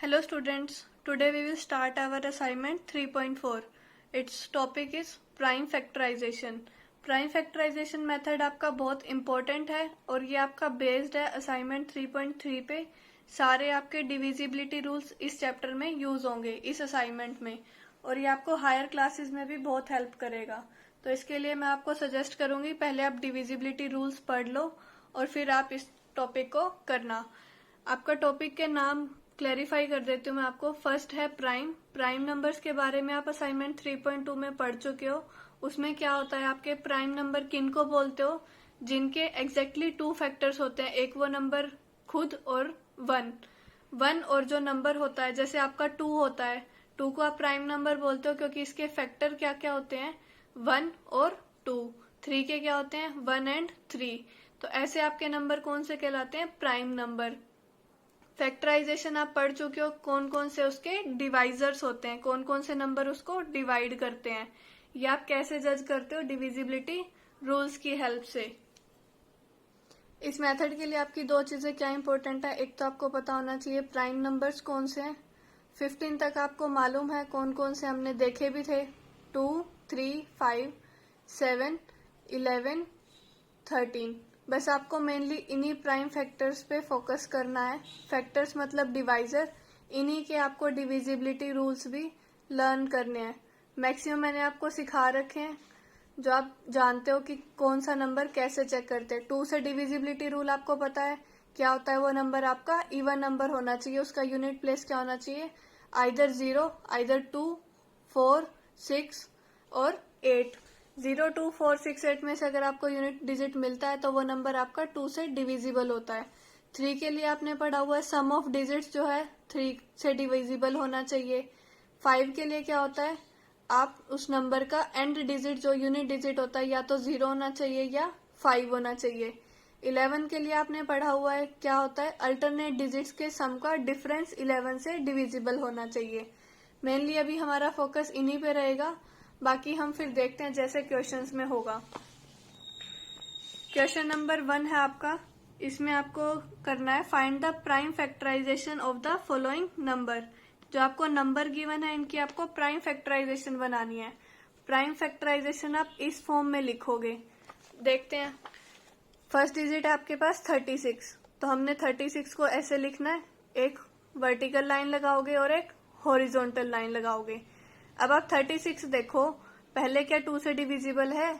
Hello students, today we will start our assignment 3.4. Its topic is prime factorization. Prime factorization method आपका बहुत important है और ये आपका based है assignment 3.3 पे। सारे आपके divisibility rules इस chapter में use होंगे इस assignment में और ये आपको higher classes में भी बहुत help करेगा। तो इसके लिए मैं आपको suggest करूँगी पहले आप divisibility rules पढ़ लो और फिर आप इस topic को करना। आपका टॉपिक के नाम क्लैरिफाई कर देती हूँ मैं आपको। फर्स्ट है प्राइम नंबर्स के बारे में आप असाइनमेंट 3.2 में पढ़ चुके हो। उसमें क्या होता है, आपके प्राइम नंबर किन को बोलते हो, जिनके एग्जैक्टली 2 फैक्टर्स होते हैं, एक वो नंबर खुद और वन और जो नंबर होता है जैसे आपका 2 होता है, 2 को आप प्राइम नंबर बोलते हो क्योंकि इसके फैक्टर क्या क्या होते हैं, 1 और 2। 3 के क्या होते हैं, 1 एंड 3। तो ऐसे आपके नंबर कौन से कहलाते हैं, प्राइम नंबर। फैक्टराइजेशन आप पढ़ चुके हो, कौन कौन से उसके डिवाइजर्स होते हैं, कौन कौन से नंबर उसको डिवाइड करते हैं, ये आप कैसे जज करते हो, डिविजिबिलिटी रूल्स की हेल्प से। इस मेथड के लिए आपकी 2 चीजें क्या इंपॉर्टेंट है, एक तो आपको पता होना चाहिए प्राइम नंबर्स कौन से हैं। 15 तक आपको मालूम है कौन कौन से हमने देखे भी थे, 2, 3, 5, 7, 11, 13। बस आपको मेनली इन्हीं प्राइम फैक्टर्स पे फोकस करना है। फैक्टर्स मतलब डिवाइजर, इन्हीं के आपको डिविजिबिलिटी रूल्स भी लर्न करने हैं। मैक्सिमम मैंने आपको सिखा रखे हैं जो आप जानते हो कि कौन सा नंबर कैसे चेक करते हैं। 2 से डिविजिबिलिटी रूल आपको पता है क्या होता है, वो नंबर आपका इवन नंबर होना चाहिए, उसका यूनिट प्लेस क्या होना चाहिए, आइदर 0, आइदर 2, 4, 6 और 8। 0, 2, 4, 6, 8 में से अगर आपको यूनिट डिजिट मिलता है तो वो नंबर आपका 2 से डिविजिबल होता है। 3 के लिए आपने पढ़ा हुआ है सम ऑफ डिजिट्स जो है 3 से डिविजिबल होना चाहिए। 5 के लिए क्या होता है, आप उस नंबर का एंड डिजिट जो यूनिट डिजिट होता है या तो 0 होना चाहिए या 5 होना चाहिए। 11 के लिए आपने पढ़ा हुआ है क्या होता है, अल्टरनेट डिजिट्स के सम का डिफरेंस 11 से डिविजिबल होना चाहिए। मेनली अभी हमारा फोकस इन्हीं पे रहेगा, बाकी हम फिर देखते हैं जैसे क्वेश्चंस में होगा। क्वेश्चन नंबर 1 है आपका, इसमें आपको करना है find the prime factorisation of the following number. जो आपको नंबर गिवन है इनकी आपको प्राइम फैक्टराइजेशन बनानी है। प्राइम फैक्टराइजेशन आप इस फॉर्म में लिखोगे, देखते हैं। फर्स्ट डिजिट है आपके पास 36, तो हमने 36 को ऐसे लिखना है, एक वर्टिकल लाइन लगाओगे और एक हॉरिजॉन्टल लाइन लगाओगे। अब आप 36 देखो, पहले क्या 2 से डिविजिबल है,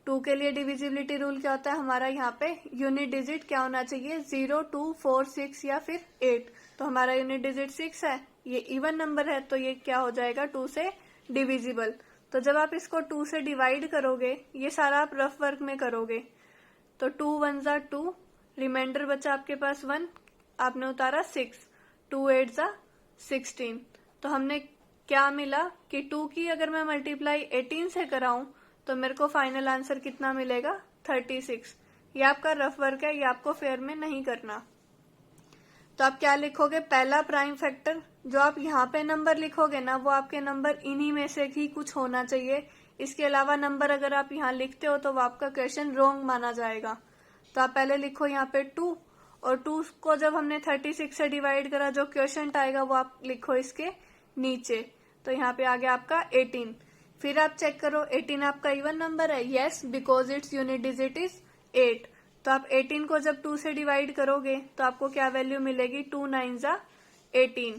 2 के लिए डिविजिबिलिटी रूल क्या होता है हमारा, यहाँ पे यूनिट डिजिट क्या होना चाहिए, 0, 2, 4, 6 या फिर 8। तो हमारा यूनिट डिजिट 6 है, ये इवन नंबर है तो ये क्या हो जाएगा 2 से डिविजिबल। तो जब आप इसको 2 से डिवाइड करोगे, ये सारा आप रफ वर्क में करोगे, तो 2 1 जा 2, रिमाइंडर बचा आपके पास 1, आपने उतारा 6, 2 8 जा 16। तो हमने क्या मिला कि 2 की अगर मैं मल्टीप्लाई 18 से कराऊं तो मेरे को फाइनल आंसर कितना मिलेगा, 36। ये आपका रफ वर्क है, ये आपको फेयर में नहीं करना। तो आप क्या लिखोगे, पहला प्राइम फैक्टर जो आप यहाँ पे नंबर लिखोगे ना, वो आपके नंबर इन्हीं में से ही कुछ होना चाहिए। इसके अलावा नंबर अगर आप यहाँ लिखते हो तो वो आपका क्वेश्चन रॉन्ग माना जाएगा। तो आप पहले लिखो यहाँ पे 2, और 2 को जब हमने 36 से डिवाइड करा, जो क्वेश्चन आएगा वो आप लिखो इसके नीचे। तो यहाँ पे आ गया आपका 18। फिर आप चेक करो 18 आपका इवन नंबर है, yes, because its unit digit is 8। तो आप 18 को जब 2 से डिवाइड करोगे तो आपको क्या वैल्यू मिलेगी, 2 9 जा 18।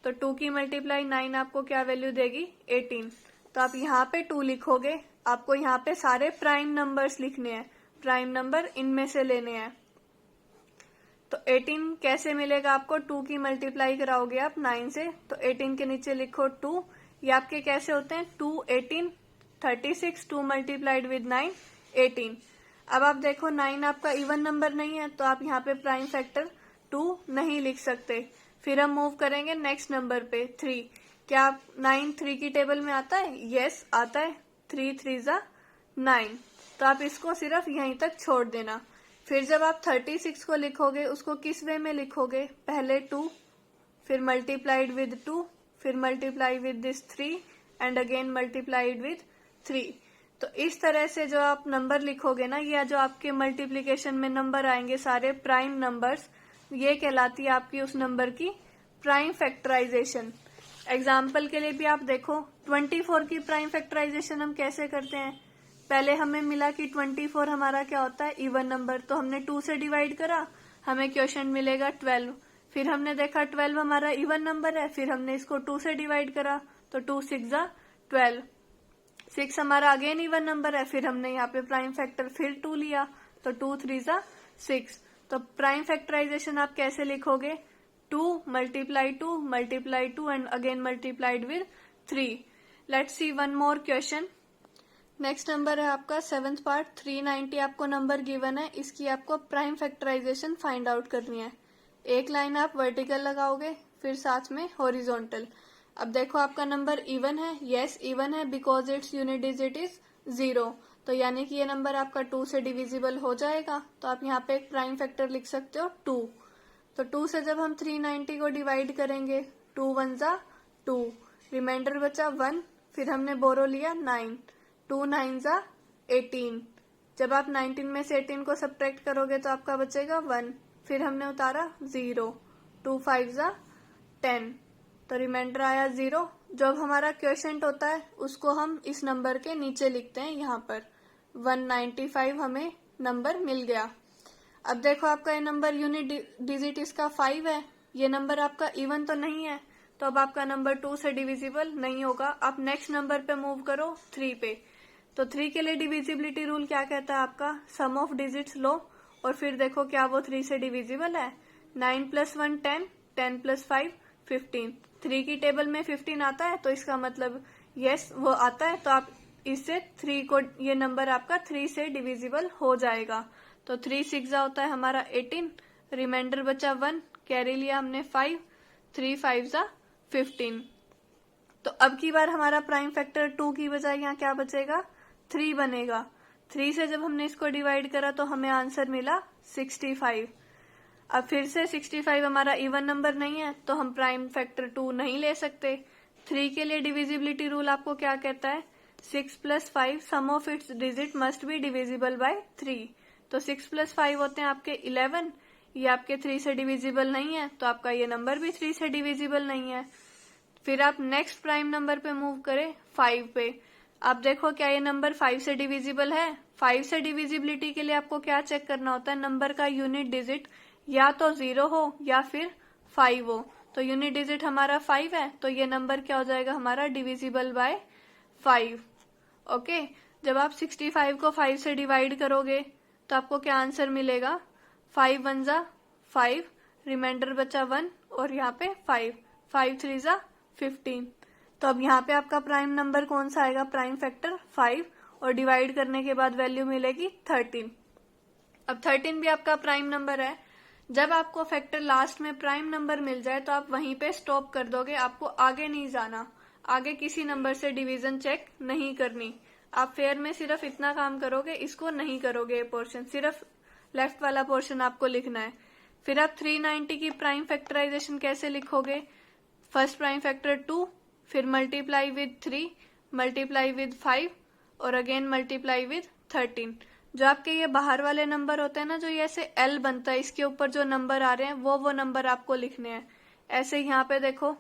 तो 2 की मल्टीप्लाई 9 आपको क्या वैल्यू देगी, 18। तो आप यहाँ पे 2 लिखोगे, आपको यहाँ पे सारे प्राइम नंबर्स लिखने हैं, प्राइम नंबर इनमें से लेने हैं। तो 18 कैसे मिलेगा आपको, 2 की मल्टीप्लाई कराओगे आप 9 से, तो 18 के नीचे लिखो 2। ये आपके कैसे होते हैं, 2 18 36, 2 मल्टीप्लाइड विद 9 18। अब आप देखो 9 आपका इवन नंबर नहीं है, तो आप यहाँ पे प्राइम फैक्टर 2 नहीं लिख सकते। फिर हम मूव करेंगे नेक्स्ट नंबर पे 3। क्या 9 3 की टेबल में आता है, यस आता है, 3 3 जा 9। तो आप इसको सिर्फ यहीं तक छोड़ देना। फिर जब आप 36 को लिखोगे उसको किस वे में लिखोगे, पहले 2, फिर मल्टीप्लाइड विद 2, फिर multiply with this 3 and again multiplied with 3। तो इस तरह से जो आप नंबर लिखोगे ना, या जो आपके मल्टीप्लीकेशन में नंबर आएंगे सारे प्राइम नंबर्स, ये कहलाती है आपकी उस नंबर की प्राइम फैक्टराइजेशन। एग्जाम्पल के लिए भी आप देखो, 24 की प्राइम फैक्टराइजेशन हम कैसे करते हैं। पहले हमें मिला कि 24 हमारा क्या होता है, इवन नंबर, तो हमने 2 से डिवाइड करा, हमें क्वेश्चन मिलेगा 12। फिर हमने देखा 12 हमारा इवन नंबर है, फिर हमने इसको 2 से डिवाइड करा, तो 2 6 12। 6 हमारा अगेन इवन नंबर है, फिर हमने यहाँ पे प्राइम फैक्टर फिर 2 लिया, तो 2 3 6। तो प्राइम फैक्टराइजेशन आप कैसे लिखोगे, 2 multiply 2 multiply 2 and again multiplied with 3। Let's see one more question. Next number है आपका 7th पार्ट, 390 आपको नंबर गिवन है, इसकी आपको प्राइम फैक्टराइजेशन फाइंड आउट करनी है। एक लाइन आप वर्टिकल लगाओगे, फिर साथ में हॉरिजॉन्टल। अब देखो आपका नंबर इवन है, यस इवन है because its unit digit is 0, तो यानी कि ये नंबर आपका 2 से डिविजिबल हो जाएगा। तो आप यहाँ पे एक प्राइम फैक्टर लिख सकते हो 2। तो 2 से जब हम 390 को डिवाइड करेंगे, 2 1 2, रिमाइंडर बचा 1, फिर हमने बोरो लिया 9, 2 9 18। जब आप 19 में से 18 को सब्ट्रैक्ट करोगे तो आपका बचेगा 1, फिर हमने उतारा 0, 2 5 10, तो रिमाइंडर आया 0। जब हमारा क्वोशिएंट होता है उसको हम इस नंबर के नीचे लिखते हैं, यहाँ पर 195 हमें नंबर मिल गया। अब देखो आपका ये नंबर यूनिट डिजिट इसका 5 है, ये नंबर आपका इवन तो नहीं है, तो अब आपका नंबर 2 से डिविजिबल नहीं होगा। आप नेक्स्ट नंबर पे मूव करो 3 पे। तो 3 के लिए डिविजिबिलिटी रूल क्या कहता है आपका, सम ऑफ डिजिट्स लो और फिर देखो क्या वो 3 से डिविजिबल है। 9 + 1 10, 10 + 5 15। 3 की टेबल में 15 आता है, तो इसका मतलब यस वो आता है, तो आप इससे 3 को, ये नंबर आपका 3 से डिविजिबल हो जाएगा। तो 3 6 होता है हमारा 18, रिमाइंडर बचा 1, कैरी लिया हमने 5, 3 5 15। तो अब की बार हमारा प्राइम फैक्टर 2 की बजाय यहाँ क्या बचेगा, 3 बनेगा। 3 से जब हमने इसको डिवाइड करा तो हमें आंसर मिला 65। अब फिर से 65 हमारा इवन नंबर नहीं है, तो हम प्राइम फैक्टर 2 नहीं ले सकते। 3 के लिए डिविजिबिलिटी रूल आपको क्या कहता है, 6 + 5 sum of its digit must be divisible by 3। तो 6 + 5 होते हैं आपके 11, ये आपके 3 से डिविजिबल नहीं है, तो आपका ये नंबर भी 3 से डिविजिबल नहीं है। फिर आप नेक्स्ट प्राइम नंबर पे मूव करें 5 पे। आप देखो क्या ये नंबर 5 से डिविजिबल है। 5 से डिविजिबिलिटी के लिए आपको क्या चेक करना होता है, नंबर का यूनिट डिजिट या तो 0 हो या फिर 5 हो। तो यूनिट डिजिट हमारा 5 है, तो ये नंबर क्या हो जाएगा हमारा, डिविजिबल बाय 5। ओके, जब आप 65 को 5 से डिवाइड करोगे तो आपको क्या आंसर मिलेगा, 5 1 5, रिमाइंडर बचा 1 और यहाँ पे 5, 5 3 15। तो अब यहाँ पे आपका प्राइम नंबर कौन सा आएगा, प्राइम फैक्टर 5, और डिवाइड करने के बाद वैल्यू मिलेगी 13। अब 13 भी आपका प्राइम नंबर है। जब आपको फैक्टर लास्ट में प्राइम नंबर मिल जाए तो आप वहीं पे स्टॉप कर दोगे, आपको आगे नहीं जाना, आगे किसी नंबर से डिवीजन चेक नहीं करनी। आप फेयर में सिर्फ इतना काम करोगे, इसको नहीं करोगे, ये पोर्शन सिर्फ लेफ्ट वाला पोर्शन आपको लिखना है। फिर आप 390 की प्राइम फैक्टराइजेशन कैसे लिखोगे, फर्स्ट प्राइम फैक्टर 2, फिर मल्टीप्लाई विद 3, मल्टीप्लाई विद 5 और अगेन मल्टीप्लाई विद 13। जो आपके ये बाहर वाले नंबर होते हैं ना, जो ये ऐसे एल बनता है, इसके ऊपर जो नंबर आ रहे हैं वो नंबर आपको लिखने हैं। ऐसे यहाँ पे देखो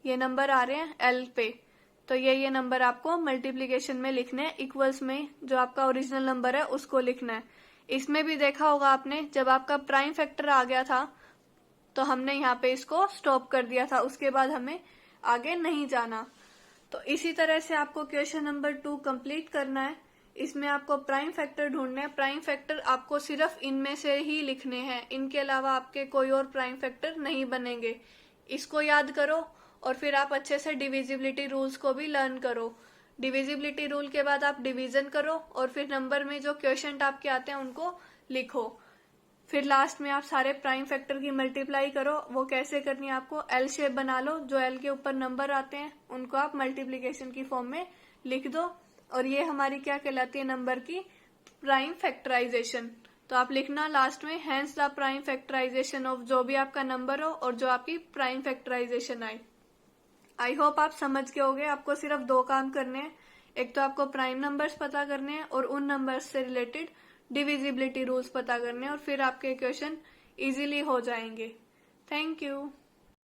ये नंबर आ रहे हैं एल पे, तो ये नंबर आपको मल्टीप्लीकेशन में लिखने हैं, इक्वल्स में जो आपका ओरिजिनल नंबर है उसको लिखना है। इसमें भी देखा होगा आपने, जब आपका प्राइम फैक्टर आ गया था तो हमने यहाँ पे इसको स्टॉप कर दिया था, उसके बाद हमें आगे नहीं जाना। तो इसी तरह से आपको क्वेश्चन नंबर 2 कंप्लीट करना है। इसमें आपको प्राइम फैक्टर ढूंढने हैं। प्राइम फैक्टर आपको सिर्फ इनमें से ही लिखने हैं, इनके अलावा आपके कोई और प्राइम फैक्टर नहीं बनेंगे। इसको याद करो और फिर आप अच्छे से डिविजिबिलिटी रूल्स को भी लर्न करो। डिविजिबिलिटी रूल के बाद आप डिवीजन करो और फिर नंबर में जो क्वोशिएंट आपके आते हैं उनको लिखो। फिर लास्ट में आप सारे प्राइम फैक्टर की मल्टीप्लाई करो। वो कैसे करनी है, आपको एल शेप बना लो, जो एल के ऊपर नंबर आते हैं उनको आप मल्टीप्लीकेशन की फॉर्म में लिख दो, और ये हमारी क्या कहलाती है, नंबर की प्राइम फैक्टराइजेशन। तो आप लिखना लास्ट में, hence the prime factorisation of जो भी आपका नंबर हो और जो आपकी प्राइम फैक्टराइजेशन आए। आई होप आप समझ गए होगे। आपको सिर्फ 2 काम करने हैं, एक तो आपको प्राइम नंबर्स पता करने हैं और उन नंबर्स से रिलेटेड डिविजिबिलिटी रूल्स पता करने हैं, और फिर आपके क्वेश्चन इजीली हो जाएंगे। Thank you.